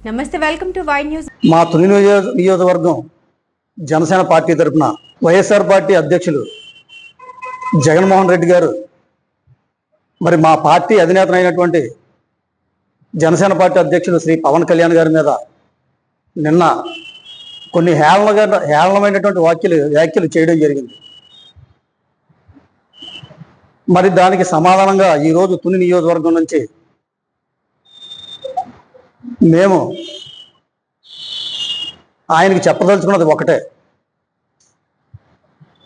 నమస్తే, welcome to Y news. మా తుని నియోజకవర్గం జనసేన పార్టీ తరఫున వైఎస్ఆర్ పార్టీ అధ్యక్షులు జగన్మోహన్ రెడ్డి గారు మరి మా పార్టీ అధినేతనైనటువంటి జనసేన పార్టీ అధ్యక్షులు శ్రీ పవన్ కళ్యాణ్ గారి మీద నిన్న కొన్ని హేళనమైనటువంటి వ్యాఖ్యలు చేయడం జరిగింది. మరి దానికి సమాధానంగా ఈరోజు తుని నియోజకవర్గం నుంచి మేము ఆయనకి చెప్పదలుచుకున్నది ఒకటే.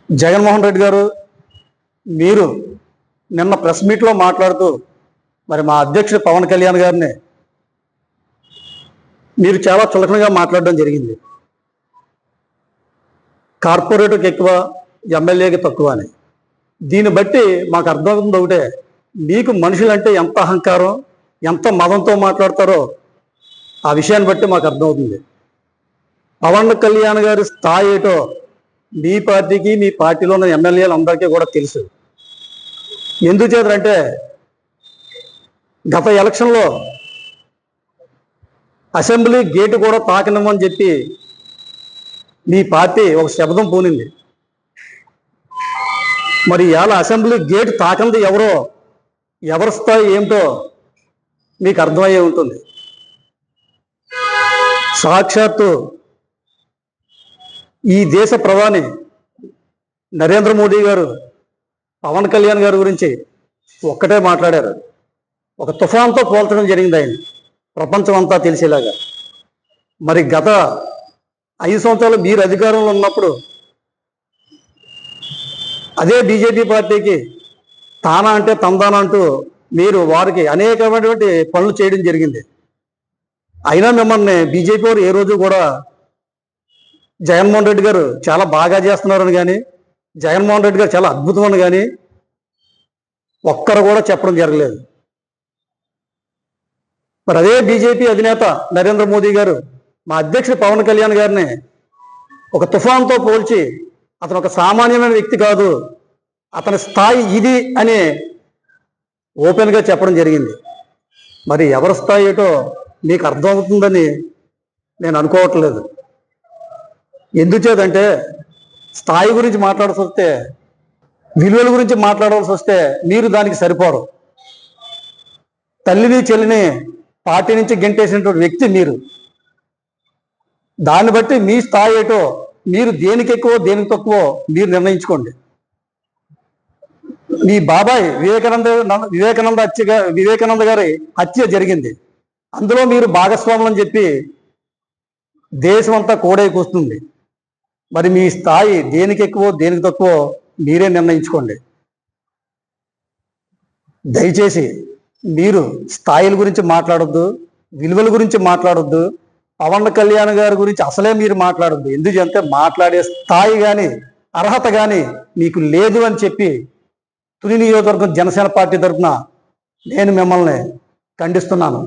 జగన్మోహన్ రెడ్డి గారు, మీరు నిన్న ప్రెస్ మీట్లో మాట్లాడుతూ మరి మా అధ్యక్షుడు పవన్ కళ్యాణ్ గారిని మీరు చాలా చులకనగా మాట్లాడడం జరిగింది. కార్పొరేటర్కి ఎక్కువ, ఎమ్మెల్యేకి తక్కువ అని. దీన్ని బట్టి మాకు అర్థమవుతుంది ఒకటే, మీకు మనుషులంటే ఎంత అహంకారం, ఎంత మదంతో మాట్లాడతారో ఆ విషయాన్ని బట్టి మాకు అర్థమవుతుంది. పవన్ కళ్యాణ్ గారి స్థాయి ఏటో మీ పార్టీకి, మీ పార్టీలో ఉన్న ఎమ్మెల్యేలు అందరికీ కూడా తెలుసు. ఎందుచేతంటే గత ఎలక్షన్లో అసెంబ్లీ గేటు కూడా తాకనివ్వని చెప్పి మీ పార్టీ ఒక శబ్దం పూనింది. మరి ఇవాళ అసెంబ్లీ గేటు తాకంది ఎవరో, ఎవరి స్థాయి ఏమిటో మీకు అర్థమయ్యే ఉంటుంది. సాక్షాత్తు ఈ దేశ ప్రధాని నరేంద్ర మోడీ గారు పవన్ కళ్యాణ్ గారి గురించి ఒక్కటే మాట్లాడారు. ఒక తుఫాన్తో పోల్చడం జరిగింది ఆయన, ప్రపంచం అంతా తెలిసేలాగా. మరి గత 5 సంవత్సరాలు మీరు అధికారంలో ఉన్నప్పుడు అదే బీజేపీ పార్టీకి తానా అంటే తందానా అంటూ మీరు వారికి అనేకమైనటువంటి పనులు చేయడం జరిగింది. అయినా మిమ్మల్ని బీజేపీ వారు ఏ రోజు కూడా జగన్మోహన్ రెడ్డి గారు చాలా బాగా చేస్తున్నారని కానీ, జగన్మోహన్ రెడ్డి గారు చాలా అద్భుతం అని కానీ ఒక్కరు కూడా చెప్పడం జరగలేదు. మరి అదే బీజేపీ అధినేత నరేంద్ర మోదీ గారు మా అధ్యక్షుడు పవన్ కళ్యాణ్ గారిని ఒక తుఫాన్తో పోల్చి అతను ఒక సామాన్యమైన వ్యక్తి కాదు, అతని స్థాయి ఇది అని ఓపెన్గా చెప్పడం జరిగింది. మరి ఎవరి స్థాయి ఏటో మీకు అర్థమవుతుందని నేను అనుకోవట్లేదు. ఎందుచేతంటే స్థాయి గురించి మాట్లాడాల్సి వస్తే, విలువల గురించి మాట్లాడాల్సి వస్తే మీరు దానికి సరిపోరు. తల్లిని చెల్లిని పార్టీ నుంచి గెంటేసినటువంటి వ్యక్తి మీరు. దాన్ని బట్టి మీ స్థాయి ఏటో, మీరు దేనికి ఎక్కువ దేనికి తక్కువ మీరు నిర్ణయించుకోండి. మీ బాబాయ్ వివేకానంద గారి హత్య జరిగింది. అందులో మీరు భాగస్వాములు అని చెప్పి దేశం అంతా కూడైకొస్తుంది. మరి మీ స్థాయి దేనికి ఎక్కువ దేనికి తక్కువ మీరే నిర్ణయించుకోండి. దయచేసి మీరు స్థాయిల గురించి మాట్లాడొద్దు, విలువల గురించి మాట్లాడొద్దు, పవన్ కళ్యాణ్ గారి గురించి అసలే మీరు మాట్లాడొద్దు. ఎందుకంటే మాట్లాడే స్థాయి కానీ అర్హత కానీ మీకు లేదు అని చెప్పి తుని నియోజకవర్గం జనసేన పార్టీ తరఫున నేను మిమ్మల్ని ఖండిస్తున్నాను.